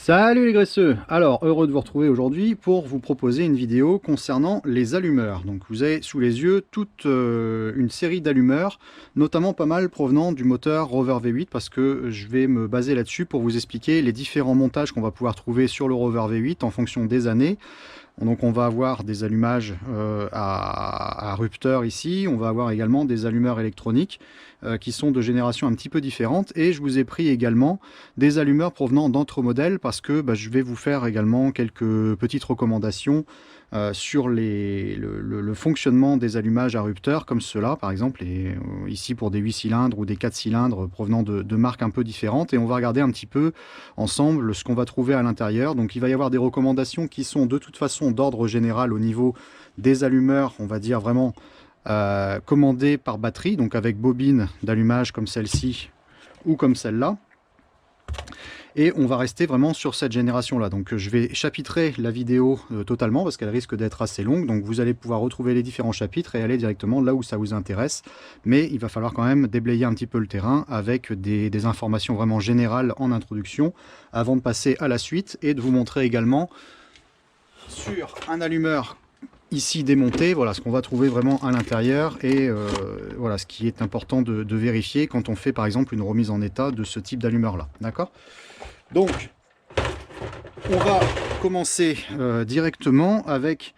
Salut les graisseux! Alors, heureux de vous retrouver aujourd'hui pour vous proposer une vidéo concernant les allumeurs. Donc vous avez sous les yeux toute une série d'allumeurs, notamment pas mal provenant du moteur Rover V8, parce que je vais me baser là-dessus pour vous expliquer les différents montages qu'on va pouvoir trouver sur le Rover V8 en fonction des années. Donc on va avoir des allumages à rupteur ici, on va avoir également des allumeurs électroniques qui sont de générations un petit peu différentes, et je vous ai pris également des allumeurs provenant d'autres modèles parce que je vais vous faire également quelques petites recommandations sur le fonctionnement des allumages à rupteur comme cela par exemple, et ici pour des 8 cylindres ou des 4 cylindres provenant de marques un peu différentes, et on va regarder un petit peu ensemble ce qu'on va trouver à l'intérieur. Donc il va y avoir des recommandations qui sont de toute façon d'ordre général au niveau des allumeurs, on va dire vraiment commandés par batterie, donc avec bobine d'allumage comme celle-ci ou comme celle-là. Et on va rester vraiment sur cette génération là. Donc je vais chapitrer la vidéo totalement parce qu'elle risque d'être assez longue, donc vous allez pouvoir retrouver les différents chapitres et aller directement là où ça vous intéresse, mais il va falloir quand même déblayer un petit peu le terrain avec des informations vraiment générales en introduction avant de passer à la suite et de vous montrer également sur un allumeur ici démonté, voilà ce qu'on va trouver vraiment à l'intérieur, et voilà ce qui est important de vérifier quand on fait par exemple une remise en état de ce type d'allumeur là, d'accord? Donc on va commencer directement avec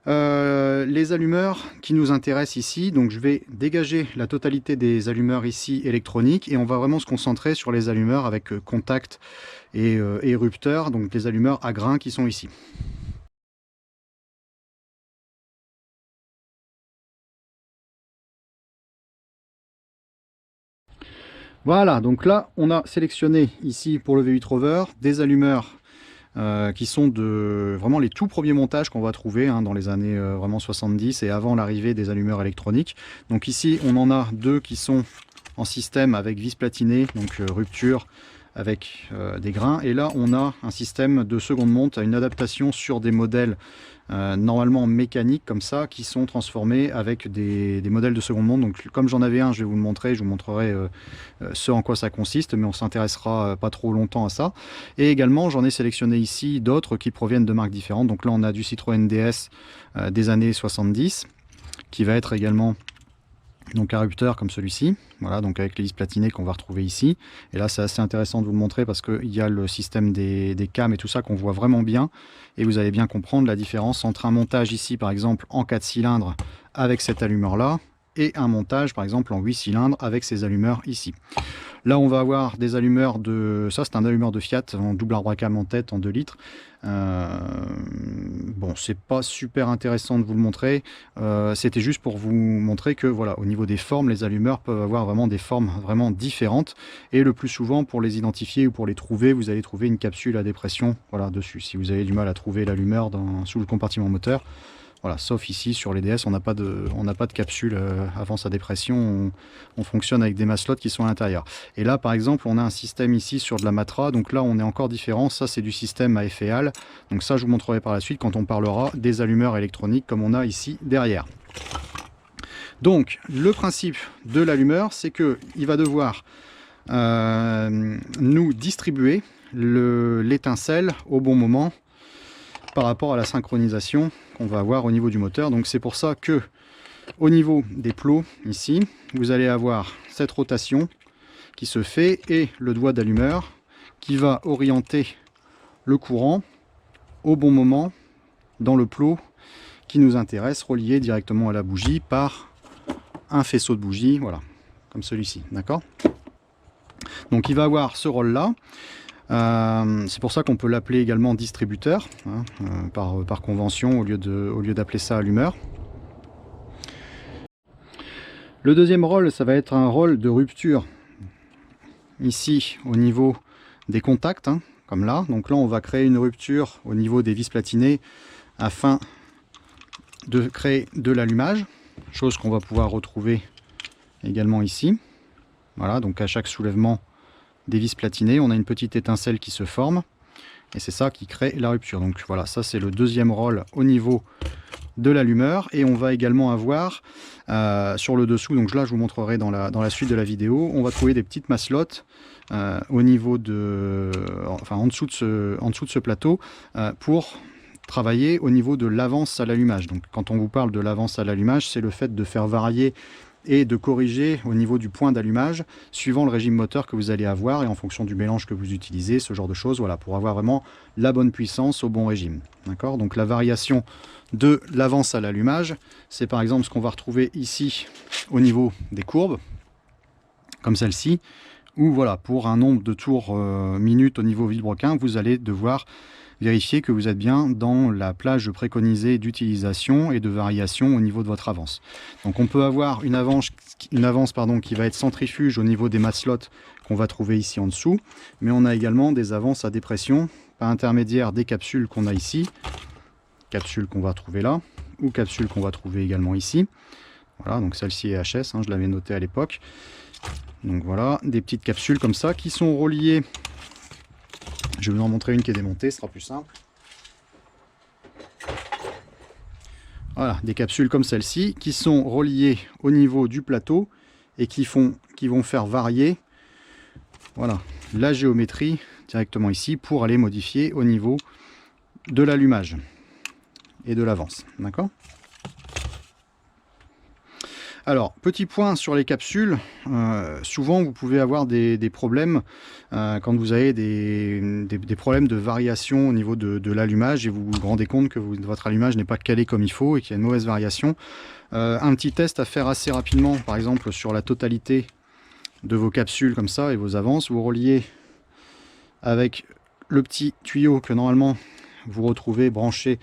les allumeurs qui nous intéressent ici. Donc je vais dégager la totalité des allumeurs ici électroniques et on va vraiment se concentrer sur les allumeurs avec contact et érupteur, donc les allumeurs à grains qui sont ici. Voilà, donc là on a sélectionné ici pour le V8 Rover des allumeurs qui sont vraiment les tout premiers montages qu'on va trouver dans les années vraiment 70 et avant l'arrivée des allumeurs électroniques. Donc ici on en a deux qui sont en système avec vis platinée, donc rupture avec des grains, et là on a un système de seconde monte à une adaptation sur des modèles normalement mécaniques comme ça, qui sont transformés avec des modèles de seconde monte. Donc comme j'en avais un, je vais vous le montrer, je vous montrerai ce en quoi ça consiste, mais on s'intéressera pas trop longtemps à ça. Et également j'en ai sélectionné ici d'autres qui proviennent de marques différentes. Donc là on a du Citroën DS des années 70 qui va être également donc un rupteur comme celui-ci, voilà, donc avec l'hélice platinée qu'on va retrouver ici. Et là c'est assez intéressant de vous le montrer parce qu'il y a le système des cams et tout ça qu'on voit vraiment bien, et vous allez bien comprendre la différence entre un montage ici par exemple en 4 cylindres avec cet allumeur là et un montage par exemple en 8 cylindres avec ces allumeurs ici. Là on va avoir des allumeurs ça c'est un allumeur de Fiat en double arbre à cam en tête en 2 litres. Bon, c'est pas super intéressant de vous le montrer, c'était juste pour vous montrer que voilà, au niveau des formes, les allumeurs peuvent avoir vraiment des formes vraiment différentes, et le plus souvent pour les identifier ou pour les trouver, vous allez trouver une capsule à dépression, voilà, dessus, si vous avez du mal à trouver l'allumeur sous le compartiment moteur. Voilà, sauf ici sur les DS, on n'a pas de capsule avant sa dépression, on fonctionne avec des maslots qui sont à l'intérieur. Et là par exemple on a un système ici sur de la Matra, donc là on est encore différent, ça c'est du système à effet Hall, donc ça je vous montrerai par la suite quand on parlera des allumeurs électroniques comme on a ici derrière. Donc le principe de l'allumeur, c'est qu'il va devoir nous distribuer l'étincelle au bon moment par rapport à la synchronisation qu'on va avoir au niveau du moteur. Donc c'est pour ça que au niveau des plots ici, vous allez avoir cette rotation qui se fait et le doigt d'allumeur qui va orienter le courant au bon moment dans le plot qui nous intéresse, relié directement à la bougie par un faisceau de bougies, voilà, comme celui-ci, d'accord? Donc il va avoir ce rôle là. C'est pour ça qu'on peut l'appeler également distributeur, par convention, au lieu d'appeler ça allumeur. Le deuxième rôle, ça va être un rôle de rupture, ici au niveau des contacts, comme là. Donc là on va créer une rupture au niveau des vis platinées afin de créer de l'allumage, chose qu'on va pouvoir retrouver également ici. Voilà, donc à chaque soulèvement des vis platinées, on a une petite étincelle qui se forme, et c'est ça qui crée la rupture. Donc voilà, ça c'est le deuxième rôle au niveau de l'allumeur. Et on va également avoir sur le dessous, donc là je vous montrerai dans la suite de la vidéo, on va trouver des petites maslottes au niveau de, enfin en dessous de ce plateau pour travailler au niveau de l'avance à l'allumage. Donc quand on vous parle de l'avance à l'allumage, c'est le fait de faire varier et de corriger au niveau du point d'allumage suivant le régime moteur que vous allez avoir et en fonction du mélange que vous utilisez, ce genre de choses, voilà, pour avoir vraiment la bonne puissance au bon régime. D'accord? Donc la variation de l'avance à l'allumage, c'est par exemple ce qu'on va retrouver ici au niveau des courbes, comme celle-ci, où voilà, pour un nombre de tours minutes au niveau vilebrequin, vous allez devoir vérifier que vous êtes bien dans la plage préconisée d'utilisation et de variation au niveau de votre avance. Donc on peut avoir une avance qui va être centrifuge au niveau des maslottes qu'on va trouver ici en dessous, mais on a également des avances à dépression par intermédiaire des capsules qu'on a ici, capsules qu'on va trouver là, ou capsules qu'on va trouver également ici. Voilà, donc celle-ci est HS, je l'avais noté à l'époque. Donc voilà, des petites capsules comme ça qui sont reliées. Je vais vous en montrer une qui est démontée, ce sera plus simple. Voilà, des capsules comme celle-ci qui sont reliées au niveau du plateau et qui vont faire varier, voilà, la géométrie directement ici pour aller modifier au niveau de l'allumage et de l'avance. D'accord ? Alors, petit point sur les capsules, souvent vous pouvez avoir des problèmes quand vous avez des problèmes de variation au niveau de l'allumage et vous vous rendez compte que votre allumage n'est pas calé comme il faut et qu'il y a une mauvaise variation. Un petit test à faire assez rapidement, par exemple sur la totalité de vos capsules comme ça et vos avances, vous reliez avec le petit tuyau que normalement vous retrouvez branché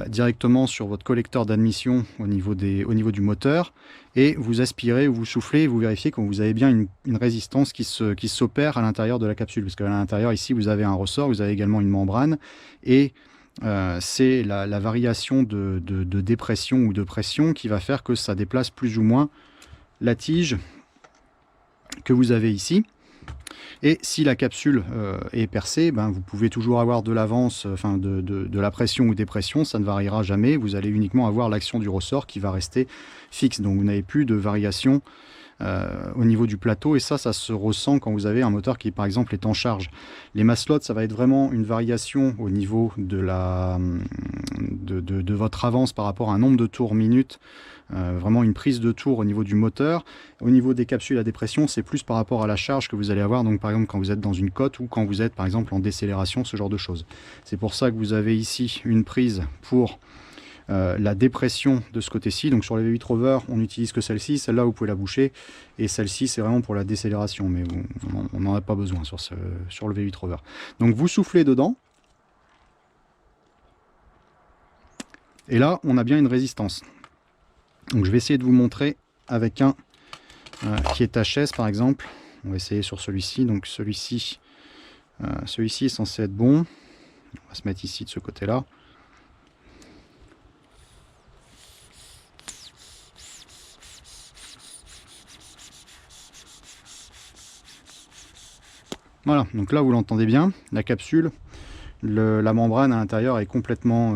directement sur votre collecteur d'admission au niveau du moteur, et vous aspirez ou vous soufflez, et vous vérifiez que vous avez bien une résistance qui s'opère à l'intérieur de la capsule, parce qu'à l'intérieur ici vous avez un ressort, vous avez également une membrane, et c'est la variation de dépression ou de pression qui va faire que ça déplace plus ou moins la tige que vous avez ici. Et si la capsule est percée, vous pouvez toujours avoir de l'avance, enfin de la pression ou des pressions, ça ne variera jamais. Vous allez uniquement avoir l'action du ressort qui va rester fixe. Donc vous n'avez plus de variation au niveau du plateau, et ça se ressent quand vous avez un moteur qui par exemple est en charge. Les maslottes, ça va être vraiment une variation au niveau de votre avance par rapport à un nombre de tours minutes. Vraiment une prise de tour au niveau du moteur. Au niveau des capsules à dépression, c'est plus par rapport à la charge que vous allez avoir, donc par exemple quand vous êtes dans une côte ou quand vous êtes par exemple en décélération, ce genre de choses. C'est pour ça que vous avez ici une prise pour la dépression de ce côté-ci. Donc sur les V8 Rover, on n'utilise que celle-ci, celle-là vous pouvez la boucher, et celle-ci c'est vraiment pour la décélération, mais on n'en a pas besoin sur le V8 Rover. Donc vous soufflez dedans, et là on a bien une résistance. Donc je vais essayer de vous montrer avec un qui est HS par exemple. On va essayer sur celui-ci. Donc celui-ci est censé être bon. On va se mettre ici de ce côté-là. Voilà, donc là vous l'entendez bien, la capsule. La membrane à l'intérieur est complètement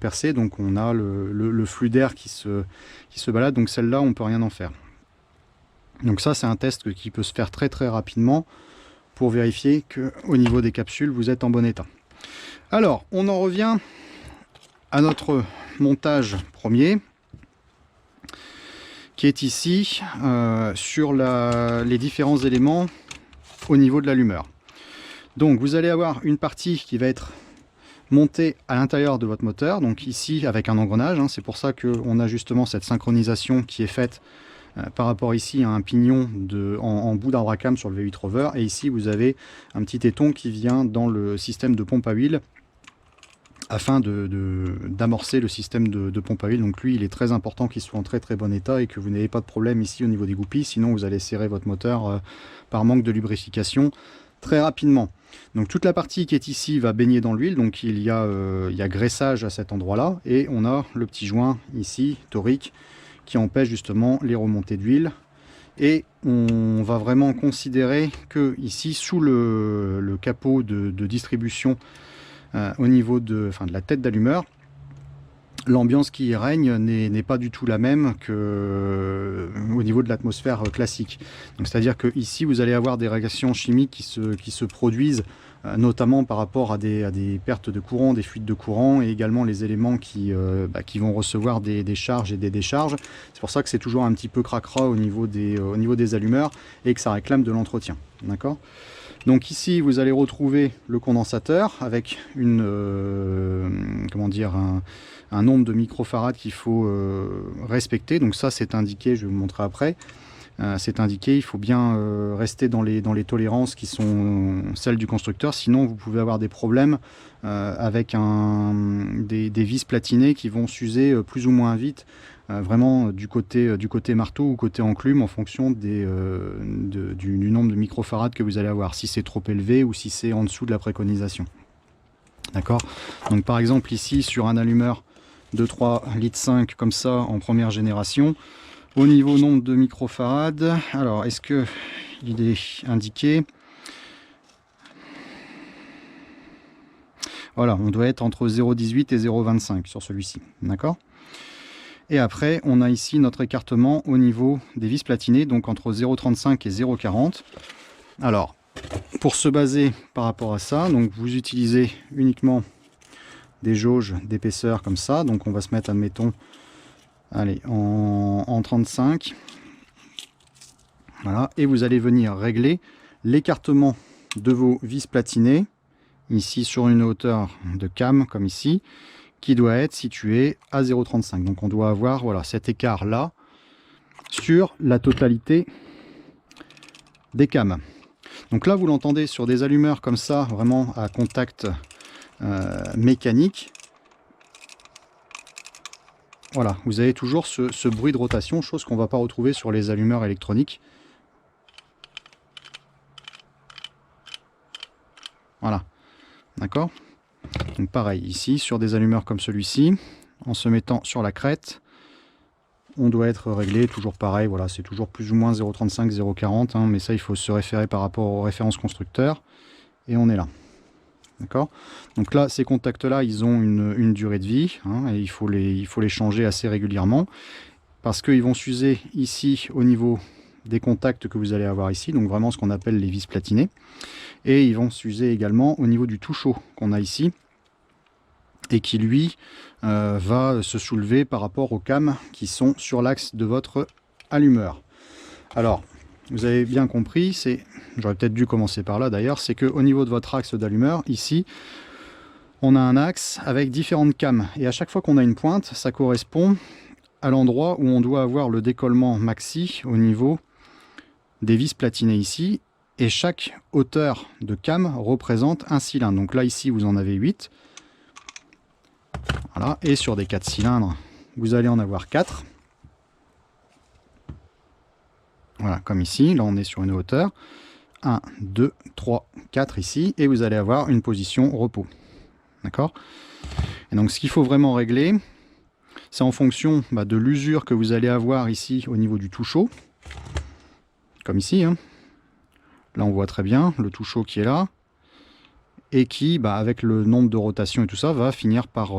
percée, donc on a le flux d'air qui se balade, donc celle-là on ne peut rien en faire. Donc ça c'est un test qui peut se faire très très rapidement pour vérifier qu'au niveau des capsules vous êtes en bon état. Alors on en revient à notre montage premier qui est ici sur les différents éléments au niveau de l'allumeur. Donc vous allez avoir une partie qui va être montée à l'intérieur de votre moteur, donc ici avec un engrenage, c'est pour ça qu'on a justement cette synchronisation qui est faite par rapport ici à un pignon en bout d'arbre à cam sur le V8 Rover, et ici vous avez un petit éton qui vient dans le système de pompe à huile afin d'amorcer le système de pompe à huile. Donc lui il est très important qu'il soit en très très bon état et que vous n'ayez pas de problème ici au niveau des goupilles, sinon vous allez serrer votre moteur par manque de lubrification très rapidement. Donc toute la partie qui est ici va baigner dans l'huile, donc il y a graissage à cet endroit là, et on a le petit joint ici torique qui empêche justement les remontées d'huile. Et on va vraiment considérer que ici sous le capot de distribution au niveau de la tête d'allumeur, l'ambiance qui y règne n'est pas du tout la même que au niveau de l'atmosphère classique. C'est-à-dire que ici vous allez avoir des réactions chimiques qui se produisent notamment par rapport à des pertes de courant, des fuites de courant, et également les éléments qui vont recevoir des charges et des décharges. C'est pour ça que c'est toujours un petit peu cracra au niveau des allumeurs et que ça réclame de l'entretien. D'accord ? Donc ici vous allez retrouver le condensateur avec un nombre de microfarads qu'il faut respecter. Donc ça c'est indiqué, je vais vous montrer après. C'est indiqué, il faut bien rester dans les tolérances qui sont celles du constructeur, sinon vous pouvez avoir des problèmes avec des vis platinées qui vont s'user plus ou moins vite, vraiment du côté marteau ou côté enclume en fonction du nombre de microfarads que vous allez avoir, si c'est trop élevé ou si c'est en dessous de la préconisation. D'accord ? Donc par exemple ici sur un allumeur de 3,5 litres comme ça en première génération, au niveau nombre de microfarads, alors est-ce que il est indiqué? Voilà, on doit être entre 0,18 et 0,25 sur celui-ci, d'accord? Et après, on a ici notre écartement au niveau des vis platinées, donc entre 0,35 et 0,40. Alors, pour se baser par rapport à ça, donc vous utilisez uniquement des jauges d'épaisseur comme ça, donc on va se mettre, admettons, allez, en 35. Voilà, et vous allez venir régler l'écartement de vos vis platinées, ici sur une hauteur de cam, comme ici, qui doit être situé à 0,35. Donc on doit avoir voilà, cet écart-là sur la totalité des cams. Donc là, vous l'entendez sur des allumeurs comme ça, vraiment à contact mécanique. Voilà, vous avez toujours ce bruit de rotation, chose qu'on ne va pas retrouver sur les allumeurs électroniques. Voilà, d'accord? Donc pareil, ici, sur des allumeurs comme celui-ci, en se mettant sur la crête, on doit être réglé, toujours pareil, voilà, c'est toujours plus ou moins 0,35, 0,40, hein, mais ça, il faut se référer par rapport aux références constructeurs, et on est là. D'accord. Donc là, ces contacts-là, ils ont une durée de vie, hein, et il faut les changer assez régulièrement, parce qu'ils vont s'user ici au niveau des contacts que vous allez avoir ici, donc vraiment ce qu'on appelle les vis platinées, et ils vont s'user également au niveau du tout-chaud qu'on a ici, et qui lui va se soulever par rapport aux cams qui sont sur l'axe de votre allumeur. Alors, vous avez bien compris, j'aurais peut-être dû commencer par là d'ailleurs, c'est qu'au niveau de votre axe d'allumeur, ici, on a un axe avec différentes cams. Et à chaque fois qu'on a une pointe, ça correspond à l'endroit où on doit avoir le décollement maxi au niveau des vis platinées ici. Et chaque hauteur de cam représente un cylindre. Donc là, ici, vous en avez 8. Voilà. Et sur des 4 cylindres, vous allez en avoir 4. Voilà, comme ici, là on est sur une hauteur. 1, 2, 3, 4 ici, et vous allez avoir une position repos. D'accord? Et donc ce qu'il faut vraiment régler, c'est en fonction de l'usure que vous allez avoir ici au niveau du tout chaud. Comme ici, hein. Là on voit très bien le tout chaud qui est là, et qui, avec le nombre de rotations et tout ça, va finir par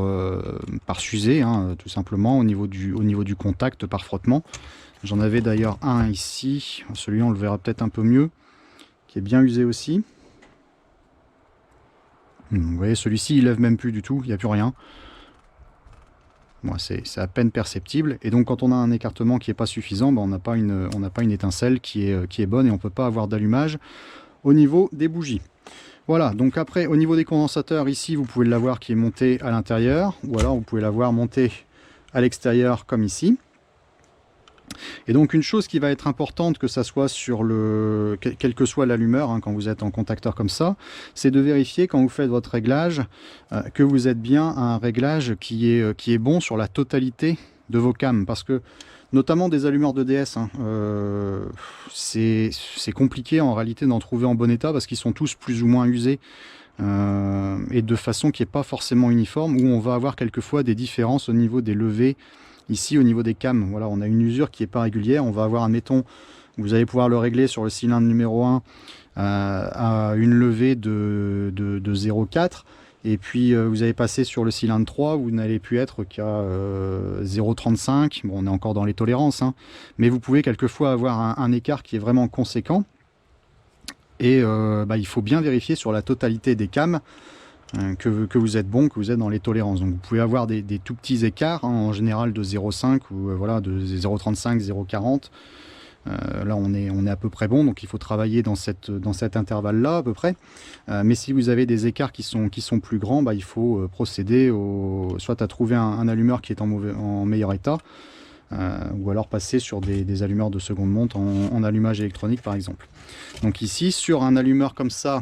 s'user, hein, tout simplement, au niveau du contact par frottement. J'en avais d'ailleurs un ici, celui-là on le verra peut-être un peu mieux, qui est bien usé aussi. Vous voyez, celui-ci il lève même plus du tout, il n'y a plus rien. Bon, c'est à peine perceptible, et donc quand on a un écartement qui n'est pas suffisant, on n'a pas une étincelle qui est bonne, et on ne peut pas avoir d'allumage au niveau des bougies. Voilà, donc après au niveau des condensateurs, ici vous pouvez l'avoir qui est monté à l'intérieur, ou alors vous pouvez l'avoir monté à l'extérieur comme ici. Et donc une chose qui va être importante, que ça soit sur quel que soit l'allumeur, hein, quand vous êtes en contacteur comme ça, c'est de vérifier quand vous faites votre réglage que vous êtes bien à un réglage qui est bon sur la totalité de vos cams, parce que notamment des allumeurs d'EDS, hein, c'est compliqué en réalité d'en trouver en bon état, parce qu'ils sont tous plus ou moins usés, et de façon qui n'est pas forcément uniforme, où on va avoir quelquefois des différences au niveau des levées. Ici, au niveau des cams, voilà, on a une usure qui n'est pas régulière. On va avoir, admettons, vous allez pouvoir le régler sur le cylindre numéro 1 à une levée de 0,4. et puis vous avez passé sur le cylindre 3, vous n'allez plus être qu'à 0,35. Bon, on est encore dans les tolérances, hein, mais vous pouvez quelquefois avoir un écart qui est vraiment conséquent. Et il faut bien vérifier sur la totalité des cams que vous êtes bon, que vous êtes dans les tolérances. Donc vous pouvez avoir des tout petits écarts, hein, en général de 0,5 ou voilà, de 0,35, 0,40. Là on est à peu près bon, donc il faut travailler dans cet intervalle là à peu près. Mais si vous avez des écarts qui sont plus grands, il faut procéder soit à trouver un allumeur qui est en meilleur état, ou alors passer sur des allumeurs de seconde monte en allumage électronique par exemple. Donc ici sur un allumeur comme ça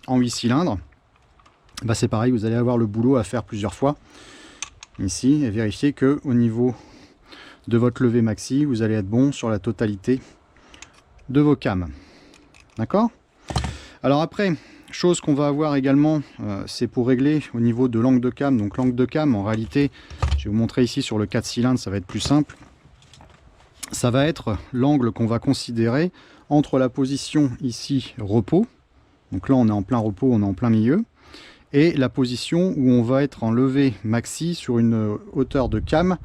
en 8 cylindres, c'est pareil, vous allez avoir le boulot à faire plusieurs fois ici et vérifier que au niveau de votre levée maxi, vous allez être bon sur la totalité de vos cams. D'accord? Alors après, chose qu'on va avoir également, c'est pour régler au niveau de l'angle de cam. Donc l'angle de cam, en réalité, je vais vous montrer ici sur le 4 cylindres, ça va être plus simple. Ça va être l'angle qu'on va considérer entre la position ici repos. Donc là on est en plein repos, on est en plein milieu. Et la position où on va être en levée maxi sur une hauteur de cam.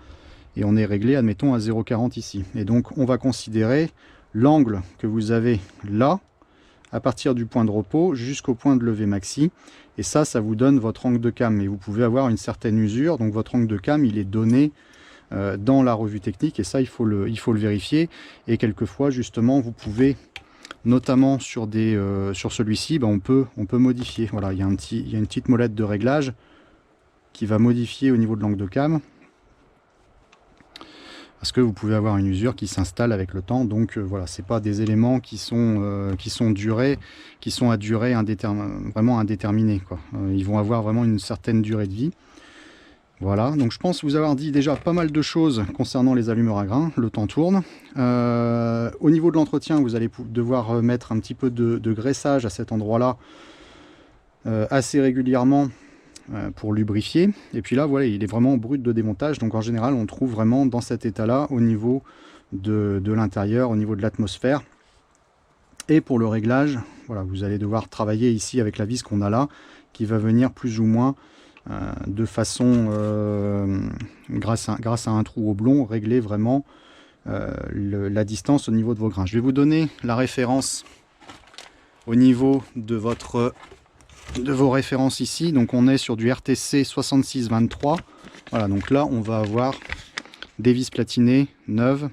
Et on est réglé, admettons, à 0,40 ici. Et donc on va considérer l'angle que vous avez là, à partir du point de repos jusqu'au point de levée maxi. Et ça vous donne votre angle de cam. Et vous pouvez avoir une certaine usure. Donc votre angle de cam, il est donné dans la revue technique. Et ça, il faut le vérifier. Et quelquefois, justement, vous pouvez, notamment sur celui-ci, on peut modifier. Voilà, il y a une petite molette de réglage qui va modifier au niveau de l'angle de cam. Parce que vous pouvez avoir une usure qui s'installe avec le temps. Donc voilà, c'est pas des éléments qui sont à durée vraiment indéterminée, quoi. Ils vont avoir vraiment une certaine durée de vie. Voilà, donc je pense vous avoir dit déjà pas mal de choses concernant les allumeurs à grains. Le temps tourne. Au niveau de l'entretien, vous allez devoir mettre un petit peu de graissage à cet endroit-là assez régulièrement, pour lubrifier. Et puis là, voilà, il est vraiment brut de démontage. Donc en général, on trouve vraiment dans cet état-là au niveau de l'intérieur, au niveau de l'atmosphère. Et pour le réglage, voilà, vous allez devoir travailler ici avec la vis qu'on a là, qui va venir plus ou moins de façon, grâce à un trou oblong, régler vraiment la distance au niveau de vos grains. Je vais vous donner la référence au niveau de vos références ici. Donc on est sur du RTC 6623. Voilà, donc là on va avoir des vis platinées neuves,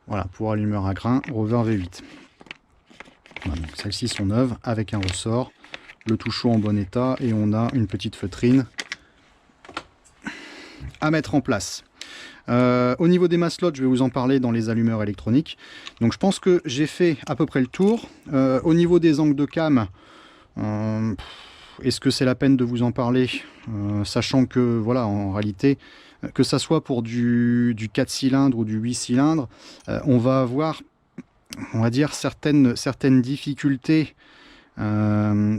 voilà, pour allumeur à grains Rover V8. Voilà, donc celles-ci sont neuves avec un ressort, le touchot en bon état, et on a une petite feutrine à mettre en place. Au niveau des maslots, je vais vous en parler dans les allumeurs électroniques. Donc je pense que j'ai fait à peu près le tour. Au niveau des angles de cam, est-ce que c'est la peine de vous en parler, sachant que voilà, en réalité, que ça soit pour du 4 cylindres ou du 8 cylindres, on va avoir, on va dire, certaines difficultés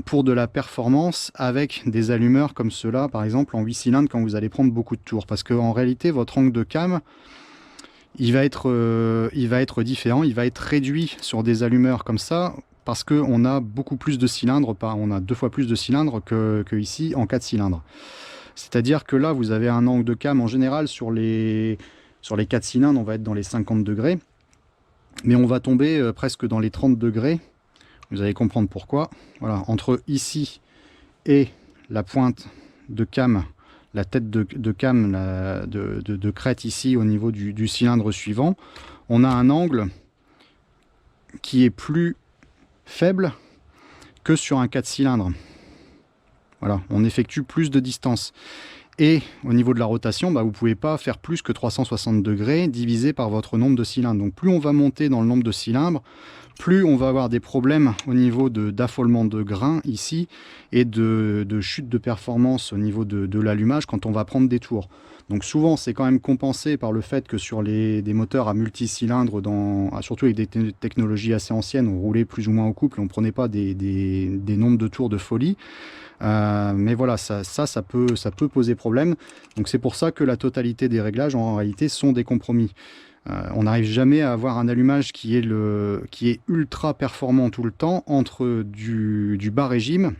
pour de la performance avec des allumeurs comme ceux-là, par exemple en 8 cylindres, quand vous allez prendre beaucoup de tours, parce qu'en réalité votre angle de cam, il va être différent, il va être réduit sur des allumeurs comme ça, parce qu'on a beaucoup plus de cylindres, on a 2 fois plus de cylindres que ici en 4 cylindres. C'est-à-dire que là, vous avez un angle de cam en général sur les 4 cylindres, on va être dans les 50 degrés, mais on va tomber presque dans les 30 degrés. Vous allez comprendre pourquoi. Voilà, entre ici et la pointe de cam, la tête de cam de crête ici au niveau du cylindre suivant, on a un angle qui est plus faible que sur un 4 cylindres. Voilà, on effectue plus de distance. Et au niveau de la rotation, vous ne pouvez pas faire plus que 360 degrés divisé par votre nombre de cylindres. Donc plus on va monter dans le nombre de cylindres, plus on va avoir des problèmes au niveau d'affolement de grains ici et de chute de performance au niveau de l'allumage quand on va prendre des tours. Donc souvent c'est quand même compensé par le fait que sur des moteurs à multicylindres, surtout avec des technologies assez anciennes, on roulait plus ou moins au couple, on ne prenait pas des nombres de tours de folie. Mais voilà, ça peut poser problème. Donc c'est pour ça que la totalité des réglages en réalité sont des compromis. On n'arrive jamais à avoir un allumage qui est ultra performant tout le temps entre du bas régime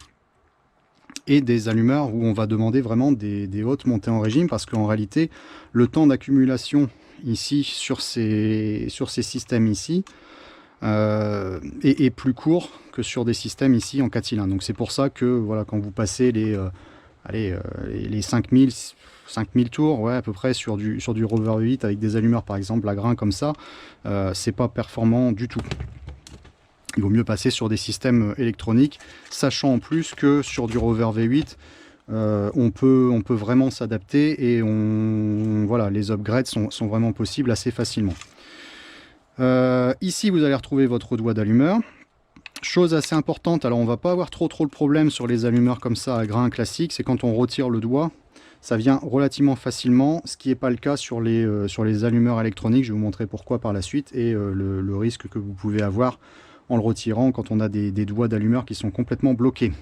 et des allumeurs où on va demander vraiment des hautes montées en régime, parce qu'en réalité, le temps d'accumulation ici sur ces systèmes ici est plus court que sur des systèmes ici en 4 cylindres. Donc c'est pour ça que voilà, quand vous passez les 5000 tours, ouais, à peu près sur du Rover V8 avec des allumeurs par exemple à grain comme ça, c'est pas performant du tout. Il vaut mieux passer sur des systèmes électroniques, sachant en plus que sur du Rover V8, on peut vraiment s'adapter et voilà, les upgrades sont vraiment possibles assez facilement. Ici, vous allez retrouver votre doigt d'allumeur. Chose assez importante, alors on va pas avoir trop le problème sur les allumeurs comme ça à grain classique, c'est quand on retire le doigt, ça vient relativement facilement, ce qui n'est pas le cas sur les allumeurs électroniques. Je vais vous montrer pourquoi par la suite, et le risque que vous pouvez avoir en le retirant quand on a des doigts d'allumeur qui sont complètement bloqués.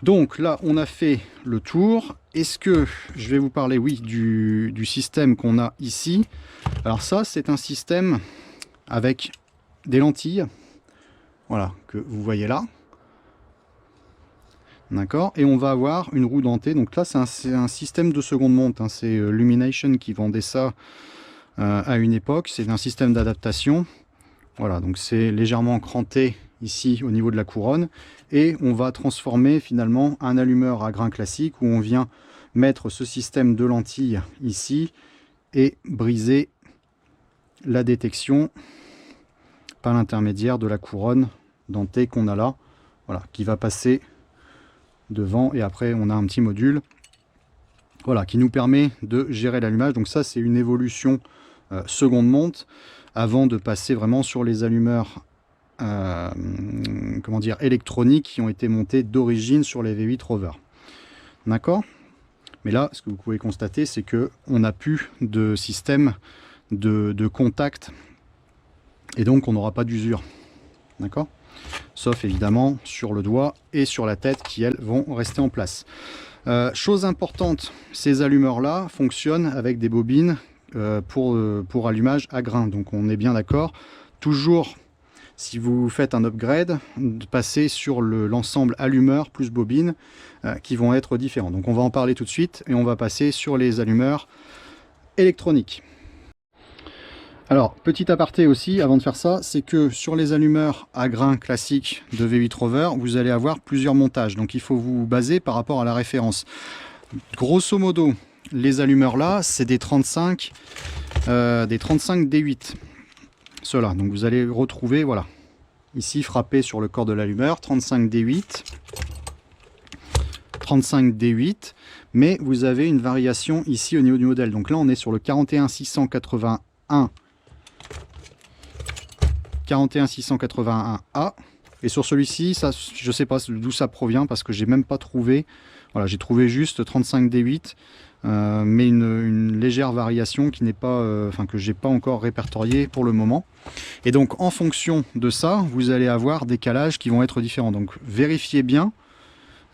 Donc là, on a fait le tour. Est-ce que je vais vous parler, oui, du système qu'on a ici. Alors ça, c'est un système avec des lentilles, voilà, que vous voyez là. D'accord. Et on va avoir une roue dentée. Donc là, c'est un système de seconde monte, hein. C'est Lumination qui vendait ça à une époque. C'est un système d'adaptation. Voilà, donc c'est légèrement cranté ici au niveau de la couronne, et on va transformer finalement un allumeur à grain classique où on vient mettre ce système de lentilles ici et briser la détection par l'intermédiaire de la couronne dentée qu'on a là, voilà, qui va passer devant, et après on a un petit module, voilà, qui nous permet de gérer l'allumage. Donc ça, c'est une évolution seconde monte avant de passer vraiment sur les allumeurs comment dire, électroniques qui ont été montés d'origine sur les V8 Rover. D'accord. Mais là, ce que vous pouvez constater, c'est que on n'a plus de système de contact, et donc on n'aura pas d'usure. D'accord. Sauf évidemment sur le doigt et sur la tête qui, elles, vont rester en place. Chose importante, ces allumeurs là fonctionnent avec des bobines pour allumage à grain. Donc on est bien d'accord, toujours si vous faites un upgrade, de passer sur l'ensemble allumeur plus bobine qui vont être différents. Donc on va en parler tout de suite, et on va passer sur les allumeurs électroniques. Alors, petit aparté aussi, avant de faire ça, c'est que sur les allumeurs à grain classiques de V8 Rover, vous allez avoir plusieurs montages. Donc il faut vous baser par rapport à la référence. Grosso modo, les allumeurs là, c'est des 35 D8. Ceux-là, donc vous allez retrouver, voilà, ici frappé sur le corps de l'allumeur, 35 D8. 35 D8, mais vous avez une variation ici au niveau du modèle. Donc là, on est sur le 41681. 41681A, et sur celui-ci, ça, je sais pas d'où ça provient, parce que j'ai même pas trouvé. Voilà, j'ai trouvé juste 35 D8, mais une légère variation qui n'est pas, enfin que j'ai pas encore répertoriée pour le moment. Et donc en fonction de ça, vous allez avoir des calages qui vont être différents. Donc vérifiez bien.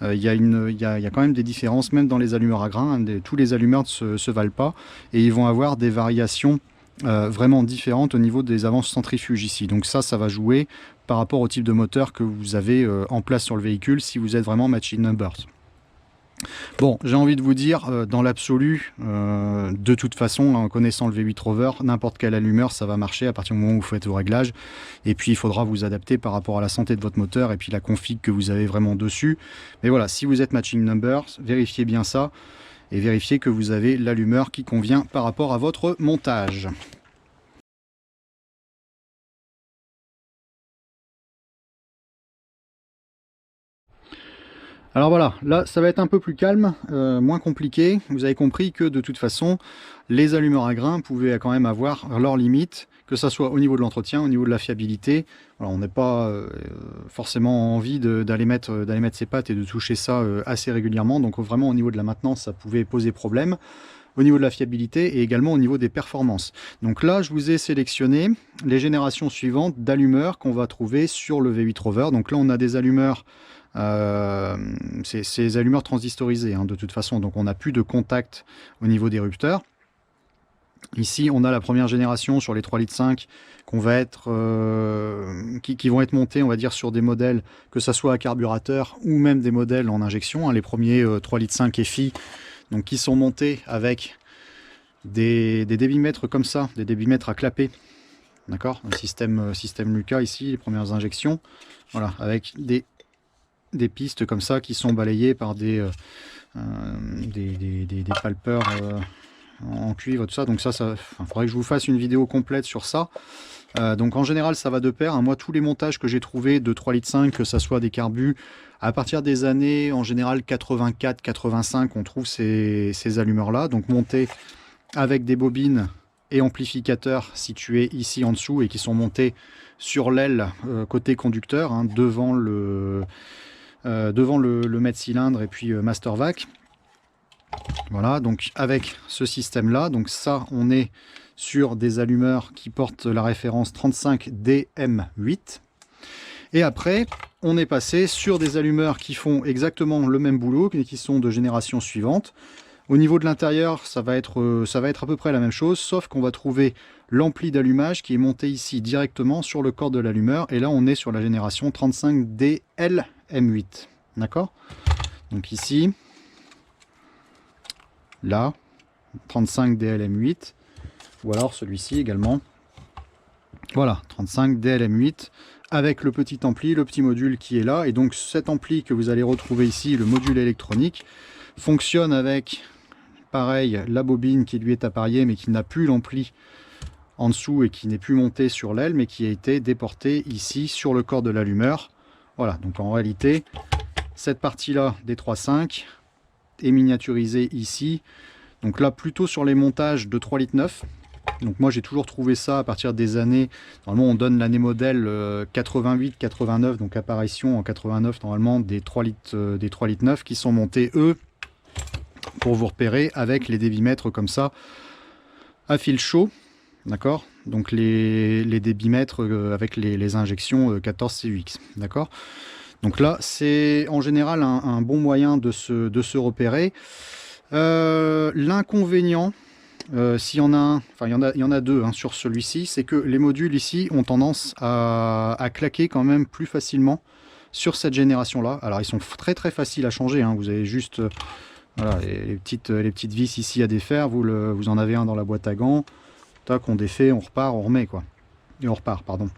Il y a quand même des différences, même dans les allumeurs à grain. Tous les allumeurs ne se valent pas, et ils vont avoir des variations vraiment différentes au niveau des avances centrifuges ici. Donc ça va jouer par rapport au type de moteur que vous avez en place sur le véhicule, si vous êtes vraiment matching numbers. Bon, j'ai envie de vous dire, dans l'absolu, de toute façon, en connaissant le V8 Rover, n'importe quel allumeur, ça va marcher à partir du moment où vous faites vos réglages. Et puis, il faudra vous adapter par rapport à la santé de votre moteur et puis la config que vous avez vraiment dessus. Mais voilà, si vous êtes matching numbers, vérifiez bien ça et vérifiez que vous avez l'allumeur qui convient par rapport à votre montage. Alors voilà, là ça va être un peu plus calme, moins compliqué. Vous avez compris que de toute façon, les allumeurs à grains pouvaient quand même avoir leurs limites, que ce soit au niveau de l'entretien, au niveau de la fiabilité. Alors, on n'a pas forcément envie d'aller mettre ses pattes et de toucher ça assez régulièrement. Donc vraiment au niveau de la maintenance, ça pouvait poser problème. Au niveau de la fiabilité et également au niveau des performances. Donc là, je vous ai sélectionné les générations suivantes d'allumeurs qu'on va trouver sur le V8 Rover. Donc là, on a des allumeurs, ces allumeurs transistorisés, hein, de toute façon. Donc on n'a plus de contact au niveau des rupteurs. Ici, on a la première génération sur les 3,5 litres qu'on va être, qui vont être montés, on va dire, sur des modèles, que ça soit à carburateur ou même des modèles en injection, hein, les premiers 3,5 litres EFI, donc qui sont montés avec des débitmètres comme ça, des débitmètres à clapet, d'accord, un système Lucas ici, les premières injections, voilà, avec des pistes comme ça qui sont balayées par des palpeurs en cuivre, tout ça. Donc ça faudrait que je vous fasse une vidéo complète sur ça. Donc en général ça va de pair, hein. Moi tous les montages que j'ai trouvés de 3,5 litres, que ça soit des carbus, à partir des années en général 84-85, on trouve ces allumeurs là, donc montés avec des bobines et amplificateurs situés ici en dessous et qui sont montés sur l'aile côté conducteur, hein, devant le maître cylindre et puis master vac. Voilà, donc avec ce système là, donc ça on est sur des allumeurs qui portent la référence 35DM8. Et après on est passé sur des allumeurs qui font exactement le même boulot et qui sont de génération suivante. Au niveau de l'intérieur, ça va être à peu près la même chose, sauf qu'on va trouver l'ampli d'allumage qui est monté ici directement sur le corps de l'allumeur. Et là, on est sur la génération 35DLM8. D'accord? Donc ici, là, 35DLM8, ou alors celui-ci également. Voilà, 35DLM8 avec le petit ampli, le petit module qui est là. Et donc cet ampli que vous allez retrouver ici, le module électronique, fonctionne avec... pareil, la bobine qui lui est appareillée mais qui n'a plus l'ampli en dessous et qui n'est plus montée sur l'aile mais qui a été déportée ici sur le corps de l'allumeur. Voilà, donc en réalité, cette partie-là des 3.5 est miniaturisée ici. Donc là, plutôt sur les montages de 3,9 litres. Donc moi, j'ai toujours trouvé ça à partir des années... Normalement, on donne l'année modèle 88-89, donc apparition en 89, normalement, des 3,9 litres qui sont montés, eux, pour vous repérer avec les débitmètres comme ça à fil chaud, d'accord, donc les débitmètres avec les injections 14 CUX, d'accord. Donc là c'est en général un bon moyen de se repérer. L'inconvénient, s'il y en a un, enfin il y en a deux, hein, sur celui-ci, c'est que les modules ici ont tendance à claquer quand même plus facilement sur cette génération là. Alors ils sont très faciles à changer, hein. Vous avez juste voilà, les petites vis ici à défaire, vous en avez un dans la boîte à gants, tac, on défait, on repart, on remet quoi. Et on repart, pardon.